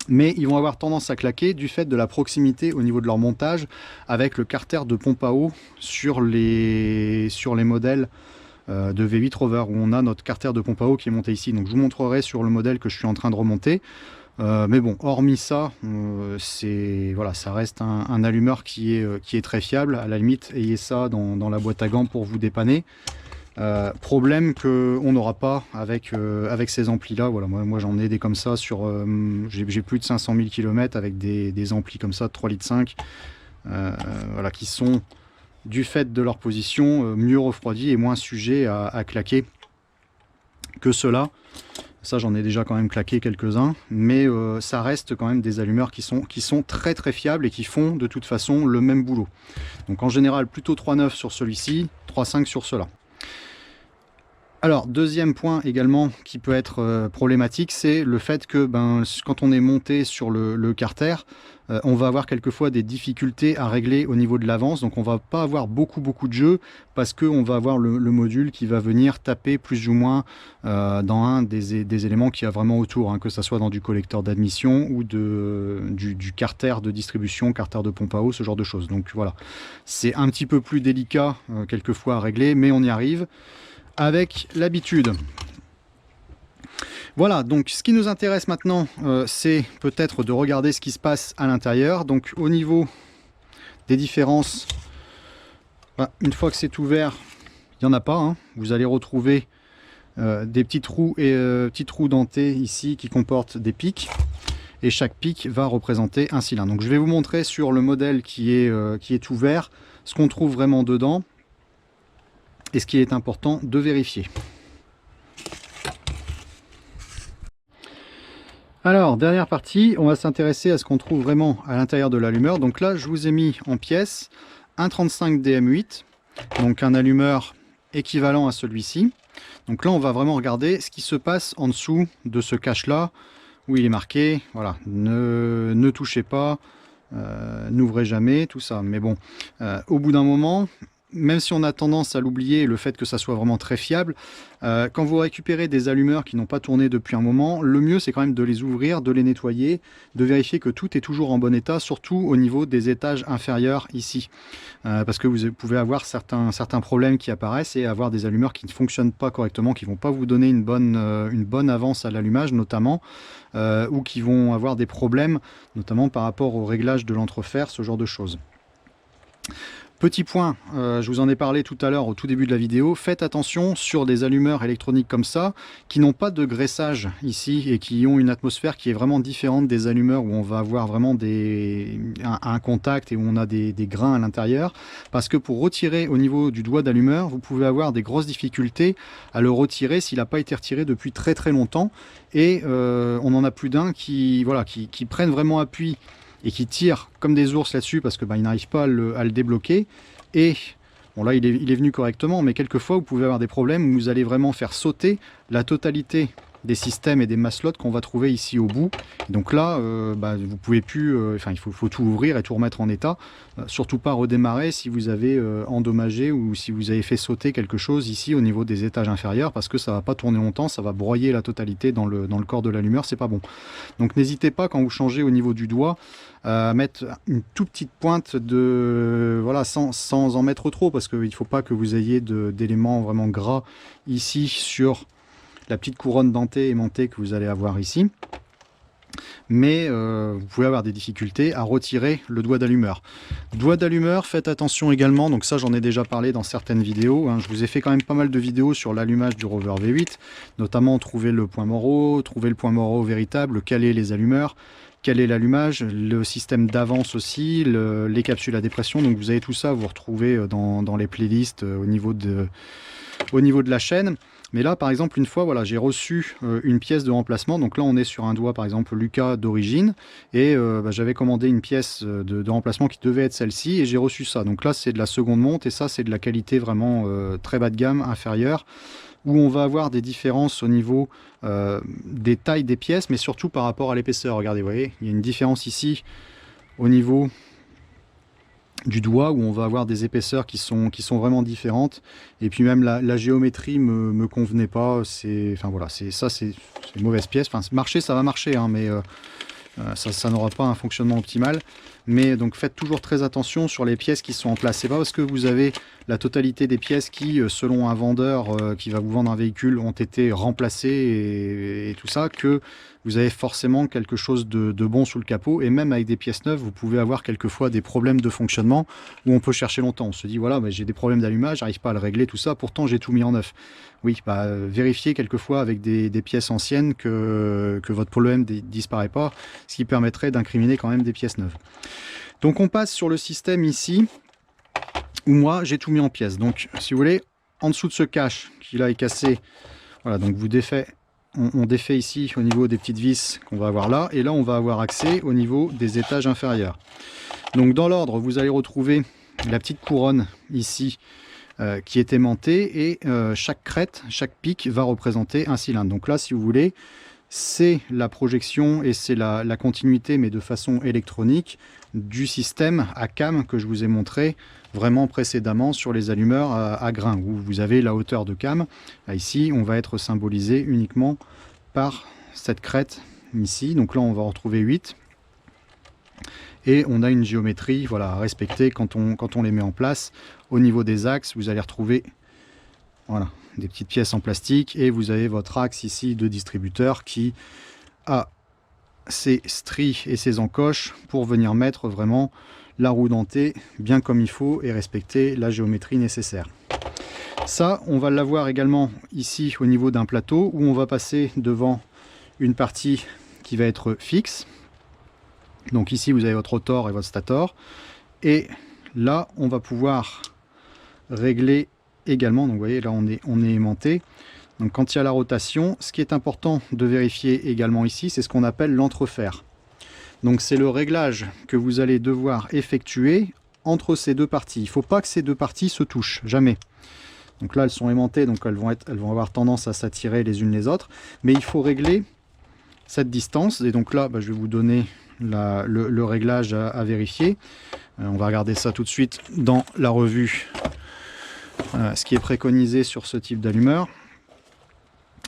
Mais ils vont avoir tendance à claquer du fait de la proximité au niveau de leur montage avec le carter de pompe à eau sur les modèles de V8 Rover, où on a notre carter de pompe à eau qui est monté ici. Donc je vous montrerai sur le modèle que je suis en train de remonter. Mais bon, hormis ça, voilà, ça reste un allumeur qui est très fiable. À la limite, ayez ça dans la boîte à gants pour vous dépanner. Problème qu'on n'aura pas avec ces amplis là. Voilà, moi j'en ai des comme ça sur j'ai plus de 500 000 km avec des amplis comme ça de 3,5 litres, voilà, qui sont, du fait de leur position, mieux refroidis et moins sujets à claquer que ceux-là. Ça, j'en ai déjà quand même claqué quelques-uns, mais ça reste quand même des allumeurs qui sont très fiables et qui font de toute façon le même boulot. Donc en général, plutôt 3,9 sur celui-ci, 3,5 sur cela. Alors, deuxième point également qui peut être problématique, c'est le fait que quand on est monté sur le carter, on va avoir quelquefois des difficultés à régler au niveau de l'avance. Donc on va pas avoir beaucoup de jeu parce qu'on va avoir le module qui va venir taper plus ou moins dans un des éléments qu'il y a vraiment autour, hein, que ce soit dans du collecteur d'admission ou du carter de distribution, carter de pompe à eau, ce genre de choses. Donc voilà, c'est un petit peu plus délicat quelquefois à régler, mais on y arrive avec l'habitude. Voilà, donc ce qui nous intéresse maintenant, c'est peut-être de regarder ce qui se passe à l'intérieur. Donc au niveau des différences, une fois que c'est ouvert, il n'y en a pas, hein. Vous allez retrouver des petits trous dentés ici qui comportent des pics. Et chaque pic va représenter un cylindre. Donc je vais vous montrer sur le modèle qui est ouvert ce qu'on trouve vraiment dedans et ce qui est important de vérifier. Alors, dernière partie, on va s'intéresser à ce qu'on trouve vraiment à l'intérieur de l'allumeur. Donc là, je vous ai mis en pièces un 35 DM8, donc un allumeur équivalent à celui-ci. Donc là, on va vraiment regarder ce qui se passe en dessous de ce cache là, où il est marqué, voilà, ne touchez pas, n'ouvrez jamais, tout ça. Mais bon, au bout d'un moment, même si on a tendance à l'oublier, le fait que ça soit vraiment très fiable, quand vous récupérez des allumeurs qui n'ont pas tourné depuis un moment, le mieux c'est quand même de les ouvrir, de les nettoyer, de vérifier que tout est toujours en bon état, surtout au niveau des étages inférieurs ici. Parce que vous pouvez avoir certains problèmes qui apparaissent et avoir des allumeurs qui ne fonctionnent pas correctement, qui ne vont pas vous donner une bonne avance à l'allumage notamment, ou qui vont avoir des problèmes, notamment par rapport au réglage de l'entrefer, ce genre de choses. Petit point, je vous en ai parlé tout à l'heure au tout début de la vidéo, faites attention sur des allumeurs électroniques comme ça, qui n'ont pas de graissage ici et qui ont une atmosphère qui est vraiment différente des allumeurs où on va avoir vraiment un contact et où on a des grains à l'intérieur, parce que pour retirer au niveau du doigt d'allumeur, vous pouvez avoir des grosses difficultés à le retirer s'il n'a pas été retiré depuis très très longtemps, et on en a plus d'un qui prennent vraiment appui et qui tire comme des ours là-dessus parce que ils n'arrivent pas à le débloquer. Et bon, là il est venu correctement, mais quelquefois vous pouvez avoir des problèmes où vous allez vraiment faire sauter la totalité des systèmes et des maslots qu'on va trouver ici au bout. Et donc là, vous pouvez plus, il faut tout ouvrir et tout remettre en état. Surtout pas redémarrer si vous avez endommagé ou si vous avez fait sauter quelque chose ici au niveau des étages inférieurs, parce que ça va pas tourner longtemps, ça va broyer la totalité dans le corps de l'allumeur, c'est pas bon. Donc n'hésitez pas quand vous changez au niveau du doigt à mettre une toute petite pointe de, voilà, sans en mettre trop, parce qu'il ne faut pas que vous ayez d'éléments vraiment gras ici sur la petite couronne dentée aimantée que vous allez avoir ici. Mais vous pouvez avoir des difficultés à retirer le doigt d'allumeur. Doigt d'allumeur, faites attention également, donc ça j'en ai déjà parlé dans certaines vidéos, hein. Je vous ai fait quand même pas mal de vidéos sur l'allumage du Rover V8, notamment trouver le point Morrow, trouver le point Morrow véritable, caler les allumeurs, caler l'allumage, le système d'avance aussi, les capsules à dépression. Donc vous avez tout ça, vous retrouvez dans les playlists au niveau de la chaîne. Mais là par exemple une fois, voilà, j'ai reçu une pièce de remplacement. Donc là on est sur un doigt par exemple Lucas d'origine, et j'avais commandé une pièce de remplacement qui devait être celle-ci, et j'ai reçu ça. Donc là c'est de la seconde monte, et ça c'est de la qualité vraiment très bas de gamme, inférieure, où on va avoir des différences au niveau des tailles des pièces, mais surtout par rapport à l'épaisseur. Regardez, vous voyez, il y a une différence ici au niveau du doigt, où on va avoir des épaisseurs qui sont vraiment différentes, et puis même la géométrie me convenait pas. Enfin voilà, c'est une mauvaise pièce. Enfin, marcher ça va marcher, hein, mais ça n'aura pas un fonctionnement optimal. Mais donc faites toujours très attention sur les pièces qui sont en place. C'est pas parce que vous avez la totalité des pièces qui, selon un vendeur qui va vous vendre un véhicule, ont été remplacées et tout ça, que vous avez forcément quelque chose de bon sous le capot. Et même avec des pièces neuves, vous pouvez avoir quelquefois des problèmes de fonctionnement où on peut chercher longtemps. On se dit, voilà, j'ai des problèmes d'allumage, j'arrive pas à le régler, tout ça, pourtant j'ai tout mis en neuf. Oui, vérifiez quelquefois avec des pièces anciennes que votre problème ne disparaît pas, ce qui permettrait d'incriminer quand même des pièces neuves. Donc on passe sur le système ici, où moi j'ai tout mis en pièces. Donc si vous voulez, en dessous de ce cache qui là est cassé, voilà, donc on défait ici au niveau des petites vis qu'on va avoir là, et là on va avoir accès au niveau des étages inférieurs. Donc dans l'ordre, vous allez retrouver la petite couronne ici qui est aimantée, et chaque crête, chaque pic va représenter un cylindre. Donc là, si vous voulez, c'est la projection et c'est la continuité, mais de façon électronique, du système à cam que je vous ai montré vraiment précédemment sur les allumeurs à grains, où vous avez la hauteur de cam. Là, ici, on va être symbolisé uniquement par cette crête ici. Donc là, on va retrouver 8. Et on a une géométrie, voilà, à respecter quand on les met en place. Au niveau des axes, vous allez retrouver, voilà, des petites pièces en plastique, et vous avez votre axe ici de distributeur qui a ses stries et ses encoches pour venir mettre vraiment la roue dentée bien comme il faut et respecter la géométrie nécessaire. Ça, on va l'avoir également ici au niveau d'un plateau, où on va passer devant une partie qui va être fixe. Donc ici vous avez votre rotor et votre stator, et là on va pouvoir régler également. Donc vous voyez, là on est aimanté. Donc quand il y a la rotation, ce qui est important de vérifier également ici, c'est ce qu'on appelle l'entrefer. Donc c'est le réglage que vous allez devoir effectuer entre ces deux parties. Il ne faut pas que ces deux parties se touchent, jamais. Donc là, elles sont aimantées, donc elles vont avoir tendance à s'attirer les unes les autres. Mais il faut régler cette distance. Et donc là, je vais vous donner le réglage à vérifier. On va regarder ça tout de suite dans la revue, ce qui est préconisé sur ce type d'allumeur.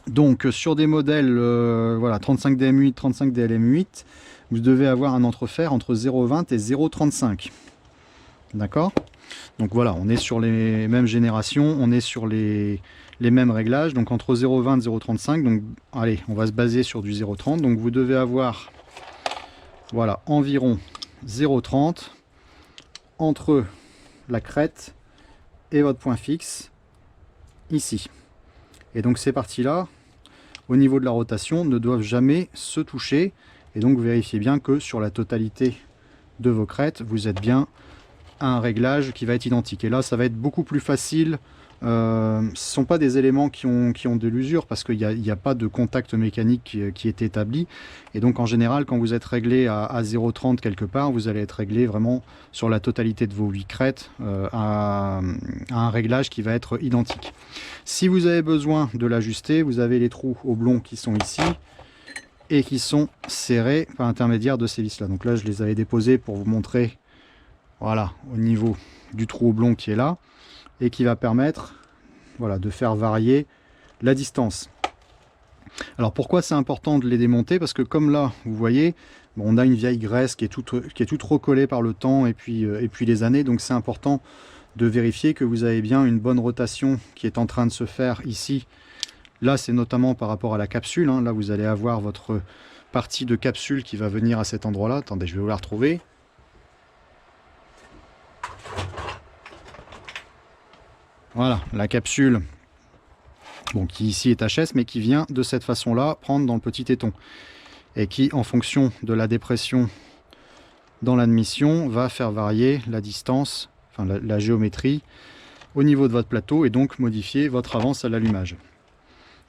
Donc sur des modèles voilà, 35 DM8, 35 DLM8, vous devez avoir un entrefer entre 0,20 et 0,35. D'accord? Donc voilà, on est sur les mêmes générations, on est sur les mêmes réglages, donc entre 0,20 et 0,35. Donc allez, on va se baser sur du 0,30. Donc vous devez avoir voilà, environ 0,30 entre la crête et votre point fixe ici. Et donc ces parties-là, au niveau de la rotation, ne doivent jamais se toucher. Et donc vérifiez bien que sur la totalité de vos crêtes, vous êtes bien à un réglage qui va être identique. Et là, ça va être beaucoup plus facile. Ce ne sont pas des éléments qui ont de l'usure, parce qu'il n'y a pas de contact mécanique qui est établi. Et donc en général, quand vous êtes réglé à 0,30 quelque part, vous allez être réglé vraiment sur la totalité de vos 8 crêtes à un réglage qui va être identique. Si vous avez besoin de l'ajuster, vous avez les trous oblongs qui sont ici et qui sont serrés par l'intermédiaire de ces vis là. Donc là, je les avais déposés pour vous montrer, voilà, au niveau du trou oblong qui est là, et qui va permettre, voilà, de faire varier la distance. Alors pourquoi c'est important de les démonter? Parce que comme là, vous voyez, bon, on a une vieille graisse qui est toute recollée par le temps et puis les années, donc c'est important de vérifier que vous avez bien une bonne rotation qui est en train de se faire ici. Là, c'est notamment par rapport à la capsule, hein. Là, vous allez avoir votre partie de capsule qui va venir à cet endroit-là. Attendez, je vais vous la retrouver. Voilà, la capsule, bon, qui ici est HS, mais qui vient de cette façon-là prendre dans le petit téton. Et qui, en fonction de la dépression dans l'admission, va faire varier la distance, enfin la géométrie, au niveau de votre plateau, et donc modifier votre avance à l'allumage.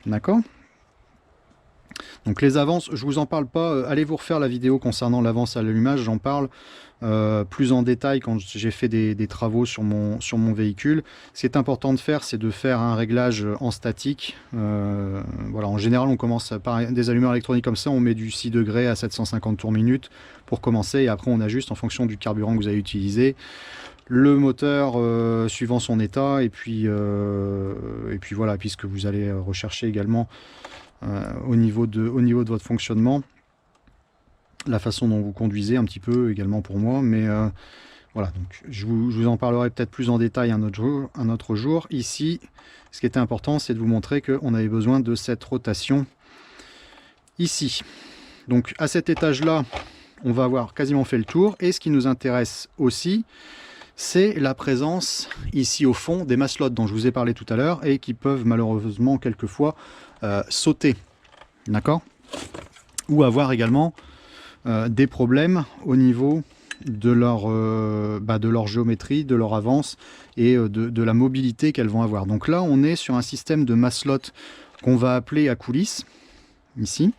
D'accord? Donc les avances, je vous en parle pas, allez vous refaire la vidéo concernant l'avance à l'allumage, j'en parle plus en détail quand j'ai fait des travaux sur mon véhicule. Ce qui est important de faire, c'est de faire un réglage en statique. Voilà, en général, on commence par des allumeurs électroniques comme ça, on met du 6 degrés à 750 tours minute pour commencer, et après on ajuste en fonction du carburant que vous avez utilisé, le moteur suivant son état, et puis voilà, puisque vous allez rechercher également au niveau de votre fonctionnement, la façon dont vous conduisez un petit peu également pour moi, mais voilà, donc je vous en parlerai peut-être plus en détail un autre jour. Ici, ce qui était important, c'est de vous montrer qu'on avait besoin de cette rotation ici. Donc à cet étage-là, on va avoir quasiment fait le tour, et ce qui nous intéresse aussi, c'est la présence ici au fond des maslottes dont je vous ai parlé tout à l'heure, et qui peuvent malheureusement quelquefois sauter, d'accord, ou avoir également des problèmes au niveau de leur géométrie, de leur avance et de la mobilité qu'elles vont avoir. Donc là, on est sur un système de maslottes qu'on va appeler à coulisses, ici,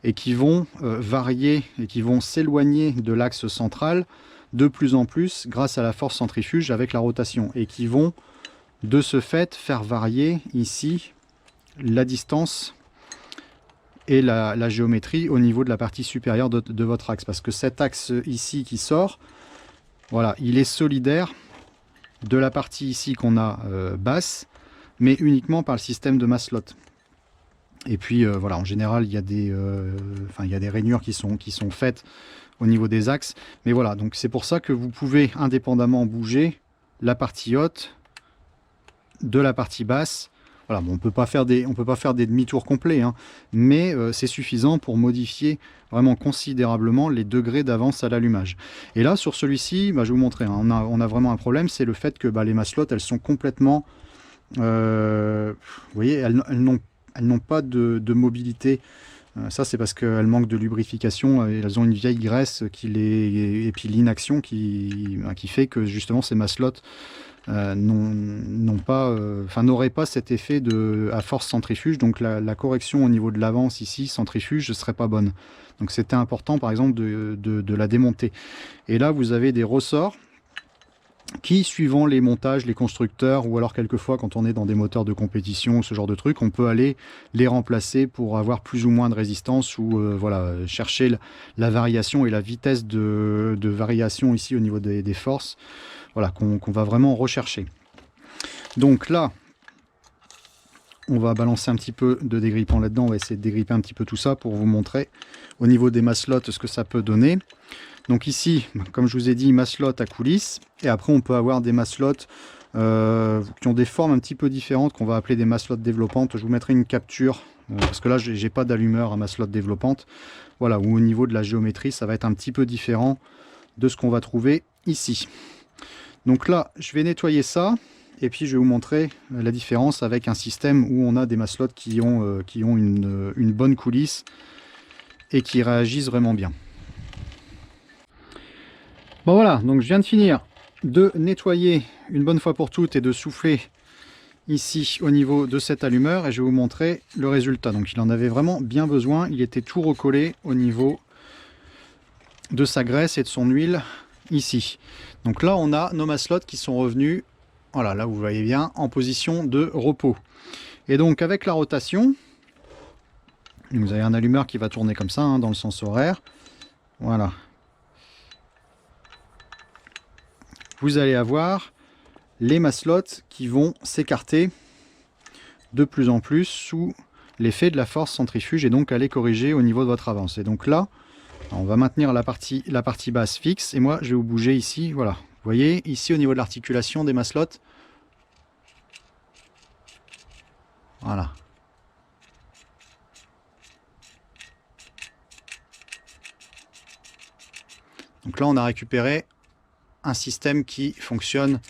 et qui vont varier et qui vont s'éloigner de l'axe central de plus en plus grâce à la force centrifuge avec la rotation, et qui vont de ce fait faire varier ici la distance et la géométrie au niveau de la partie supérieure de votre axe, parce que cet axe ici qui sort, voilà, il est solidaire de la partie ici qu'on a basse, mais uniquement par le système de maslot. Et puis voilà, en général il y a des rainures qui sont faites au niveau des axes, mais voilà, donc c'est pour ça que vous pouvez indépendamment bouger la partie haute de la partie basse. Voilà, bon, on peut pas faire des demi-tours complets, hein, mais c'est suffisant pour modifier vraiment considérablement les degrés d'avance à l'allumage. Et là, sur celui-ci, je vais vous montrer, hein, on a vraiment un problème, c'est le fait que les maslots, elles sont complètement, vous voyez, elles n'ont pas de mobilité. Ça, c'est parce qu'elles manquent de lubrification, elles ont une vieille graisse et puis l'inaction qui fait que justement ces maslots n'aurait pas cet effet à force centrifuge, donc la correction au niveau de l'avance ici, centrifuge, ne serait pas bonne. Donc c'était important par exemple de la démonter. Et là vous avez des ressorts qui, suivant les montages, les constructeurs, ou alors quelquefois quand on est dans des moteurs de compétition, ce genre de trucs, on peut aller les remplacer pour avoir plus ou moins de résistance, ou voilà, chercher la variation et la vitesse de variation ici au niveau des forces, voilà, qu'on va vraiment rechercher. Donc là, on va balancer un petit peu de dégrippant là-dedans, on va essayer de dégripper un petit peu tout ça pour vous montrer au niveau des maslots ce que ça peut donner. Donc ici, comme je vous ai dit, maslots à coulisses, et après on peut avoir des maslots qui ont des formes un petit peu différentes, qu'on va appeler des maslots développantes. Je vous mettrai une capture, parce que là j'ai pas d'allumeur à maslot développante, voilà, où au niveau de la géométrie ça va être un petit peu différent de ce qu'on va trouver ici. Donc là, je vais nettoyer ça, et puis je vais vous montrer la différence avec un système où on a des maslots qui ont une bonne coulisse et qui réagissent vraiment bien. Bon voilà, donc je viens de finir de nettoyer une bonne fois pour toutes et de souffler ici au niveau de cet allumeur, et je vais vous montrer le résultat. Donc il en avait vraiment bien besoin, il était tout recollé au niveau de sa graisse et de son huile ici. Donc là on a nos maslots qui sont revenus, voilà, là vous voyez bien, en position de repos. Et donc avec la rotation, vous avez un allumeur qui va tourner comme ça, hein, dans le sens horaire, voilà. Vous allez avoir les maslots qui vont s'écarter de plus en plus sous l'effet de la force centrifuge, et donc aller corriger au niveau de votre avance. Et donc là, on va maintenir la partie basse fixe, et moi je vais vous bouger ici, voilà. Vous voyez ici au niveau de l'articulation des maslots, voilà. Donc là on a récupéré un système qui fonctionne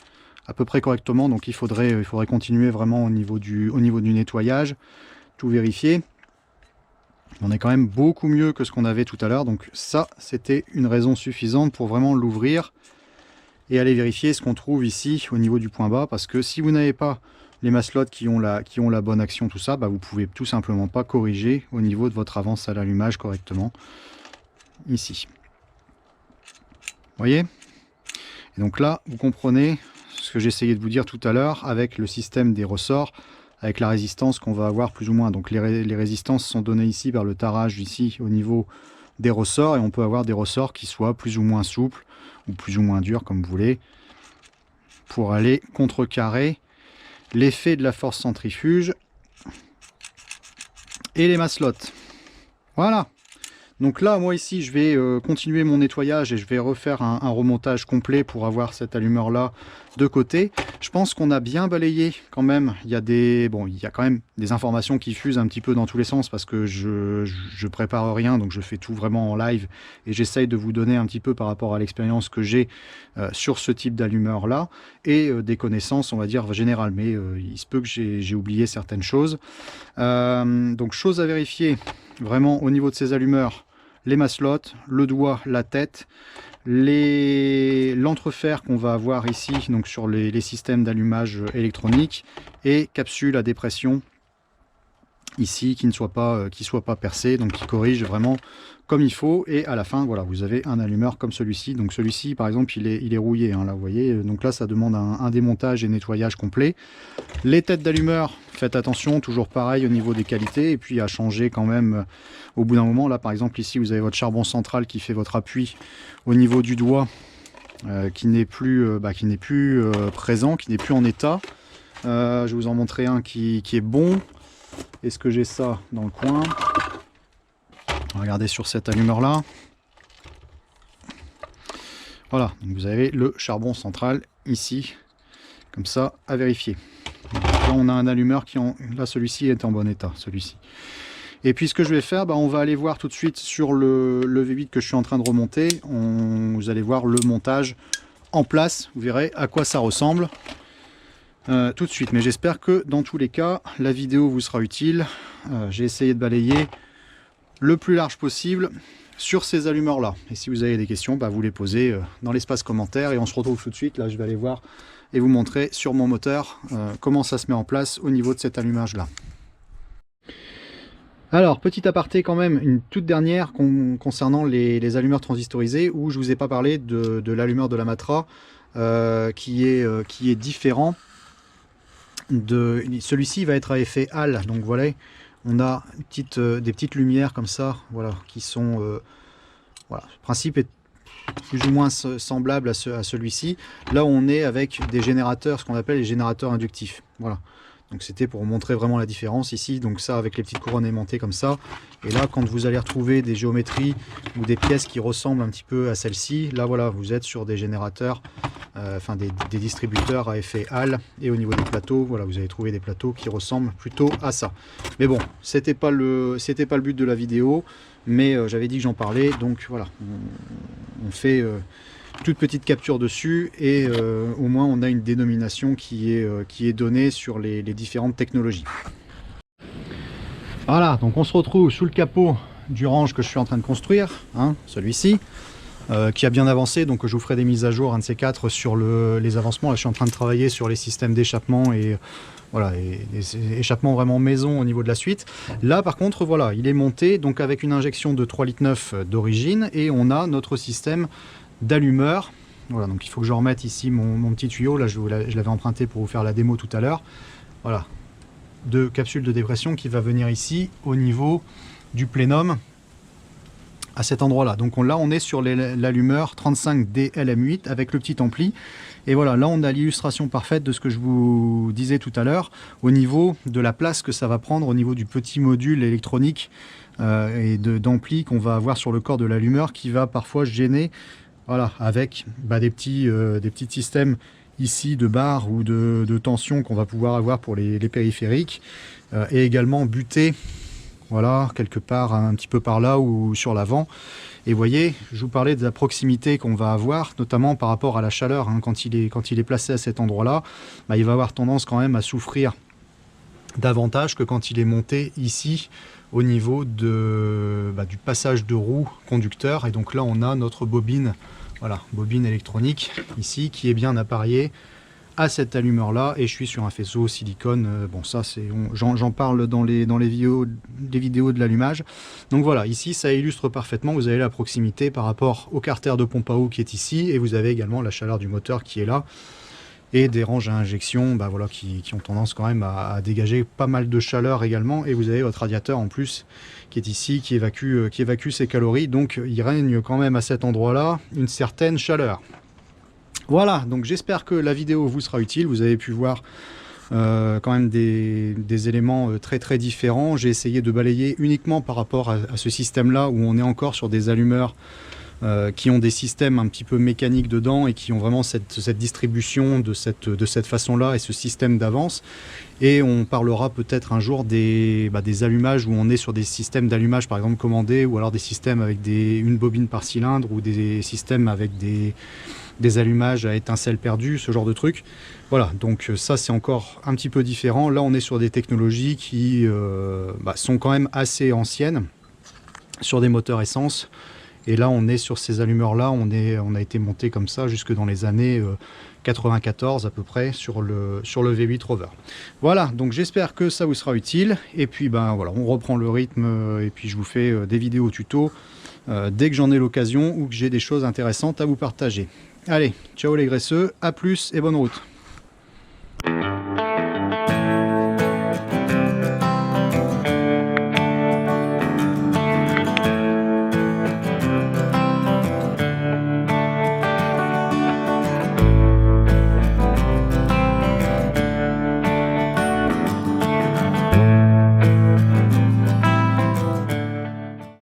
à peu près correctement, donc il faudrait continuer vraiment au niveau du nettoyage, tout vérifier. On est quand même beaucoup mieux que ce qu'on avait tout à l'heure, donc ça c'était une raison suffisante pour vraiment l'ouvrir et aller vérifier ce qu'on trouve ici au niveau du point bas, parce que si vous n'avez pas les maslots qui ont la bonne action, tout ça, bah vous pouvez tout simplement pas corriger au niveau de votre avance à l'allumage correctement ici. Vous voyez? Et donc là vous comprenez ce que j'essayais de vous dire tout à l'heure avec le système des ressorts, avec la résistance qu'on va avoir plus ou moins. Donc les résistances sont données ici par le tarage ici au niveau des ressorts, et on peut avoir des ressorts qui soient plus ou moins souples ou plus ou moins durs comme vous voulez, pour aller contrecarrer l'effet de la force centrifuge et les maslots. Voilà. Donc là, moi ici, je vais continuer mon nettoyage et je vais refaire un remontage complet pour avoir cet allumeur-là de côté. Je pense qu'on a bien balayé quand même. Il y a quand même des informations qui fusent un petit peu dans tous les sens, parce que je prépare rien, donc je fais tout vraiment en live et j'essaye de vous donner un petit peu par rapport à l'expérience que j'ai sur ce type d'allumeur-là, et des connaissances, on va dire, générales. Mais il se peut que j'ai oublié certaines choses. Donc, chose à vérifier vraiment au niveau de ces allumeurs: les maslots, le doigt, la tête, l'entrefer qu'on va avoir ici, donc sur les systèmes d'allumage électronique, et capsule à dépression ici qui ne soit pas percée, donc qui corrige vraiment comme il faut. Et à la fin, voilà, vous avez un allumeur comme celui-ci. Donc celui-ci par exemple il est rouillé, hein, là vous voyez, donc là ça demande un démontage et nettoyage complet. Les têtes d'allumeur, faites attention, toujours pareil au niveau des qualités, et puis à changer quand même au bout d'un moment. Là par exemple ici vous avez votre charbon central qui fait votre appui au niveau du doigt, qui n'est plus présent, qui n'est plus en état. Je vais vous en montrer un qui est bon. Est-ce que j'ai ça dans le coin? Regardez sur cet allumeur là. Voilà, donc vous avez le charbon central ici, comme ça, à vérifier. Donc là on a un allumeur qui là celui-ci est en bon état, celui-ci. Et puis ce que je vais faire, on va aller voir tout de suite sur le V8 que je suis en train de remonter. Vous allez voir le montage en place, vous verrez à quoi ça ressemble tout de suite. Mais j'espère que dans tous les cas la vidéo vous sera utile. J'ai essayé de balayer le plus large possible sur ces allumeurs là, et si vous avez des questions, vous les posez dans l'espace commentaire, et on se retrouve tout de suite. Là je vais aller voir et vous montrer sur mon moteur comment ça se met en place au niveau de cet allumage là. Alors, petit aparté quand même, une toute dernière concernant les allumeurs transistorisés, où je vous ai pas parlé de l'allumeur de la Matra, qui est différent de... Celui-ci va être à effet halo, donc voilà, on a des petites lumières comme ça, voilà, qui sont... voilà, le principe est plus ou moins semblable à celui-ci. Là, on est avec des générateurs, ce qu'on appelle les générateurs inductifs. Voilà. Donc c'était pour montrer vraiment la différence ici. Donc ça avec les petites couronnes aimantées comme ça. Et là, quand vous allez retrouver des géométries ou des pièces qui ressemblent un petit peu à celle-ci, là voilà, vous êtes sur des générateurs, enfin des distributeurs à effet halo. Et au niveau des plateaux, voilà, vous allez trouver des plateaux qui ressemblent plutôt à ça. Mais bon, c'était pas le but de la vidéo. Mais j'avais dit que j'en parlais, donc voilà, on fait toute petite capture dessus et au moins on a une dénomination qui est donnée sur les différentes technologies. Voilà, donc on se retrouve sous le capot du range que je suis en train de construire, hein, celui-ci, qui a bien avancé, donc je vous ferai des mises à jour, un de ces quatre, sur les avancements. Là, je suis en train de travailler sur les systèmes d'échappement et voilà, et échappement vraiment maison au niveau de la suite. Là par contre, voilà, il est monté donc avec une injection de 3,9 litres d'origine et on a notre système d'allumeur. Voilà, donc il faut que je remette ici mon petit tuyau. Là, je l'avais emprunté pour vous faire la démo tout à l'heure. Voilà, de capsule de dépression qui va venir ici au niveau du plénum à cet endroit là. Donc là on est sur l'allumeur 35D LM8 avec le petit ampli. Et voilà, là on a l'illustration parfaite de ce que je vous disais tout à l'heure au niveau de la place que ça va prendre au niveau du petit module électronique et d'ampli qu'on va avoir sur le corps de l'allumeur, qui va parfois gêner, voilà, avec des petits systèmes ici de barres ou de tension qu'on va pouvoir avoir pour les périphériques, et également buter, voilà, quelque part un petit peu par là ou sur l'avant. Et vous voyez, je vous parlais de la proximité qu'on va avoir, notamment par rapport à la chaleur, hein. Quand il est placé à cet endroit-là, il va avoir tendance quand même à souffrir davantage que quand il est monté ici au niveau du passage de roue conducteur. Et donc là, on a notre bobine, voilà, bobine électronique ici, qui est bien appareillée à cet allumeur là, et je suis sur un faisceau silicone. Bon, ça c'est, j'en parle dans les vidéos de l'allumage. Donc voilà, ici ça illustre parfaitement. Vous avez la proximité par rapport au carter de pompe à eau qui est ici, et vous avez également la chaleur du moteur qui est là, et des ranges à injection voilà, qui ont tendance quand même à dégager pas mal de chaleur également. Et vous avez votre radiateur en plus qui est ici, qui évacue ses calories. Donc il règne quand même à cet endroit là une certaine chaleur. Voilà, donc j'espère que la vidéo vous sera utile. Vous avez pu voir quand même des éléments très différents. J'ai essayé de balayer uniquement par rapport à ce système-là, où on est encore sur des allumeurs qui ont des systèmes un petit peu mécaniques dedans et qui ont vraiment cette distribution de cette façon-là et ce système d'avance. Et on parlera peut-être un jour des allumages où on est sur des systèmes d'allumage par exemple commandés, ou alors des systèmes avec une bobine par cylindre, ou des systèmes avec des allumages à étincelles perdues, ce genre de truc. Voilà, donc ça c'est encore un petit peu différent. Là on est sur des technologies qui sont quand même assez anciennes, sur des moteurs essence. Et là on est sur ces allumeurs là, on a été monté comme ça jusque dans les années 94 à peu près sur le V8 Rover. Voilà, donc j'espère que ça vous sera utile. Et puis voilà, on reprend le rythme, et puis je vous fais des vidéos tuto dès que j'en ai l'occasion ou que j'ai des choses intéressantes à vous partager. Allez, ciao les graisseux, à plus et bonne route.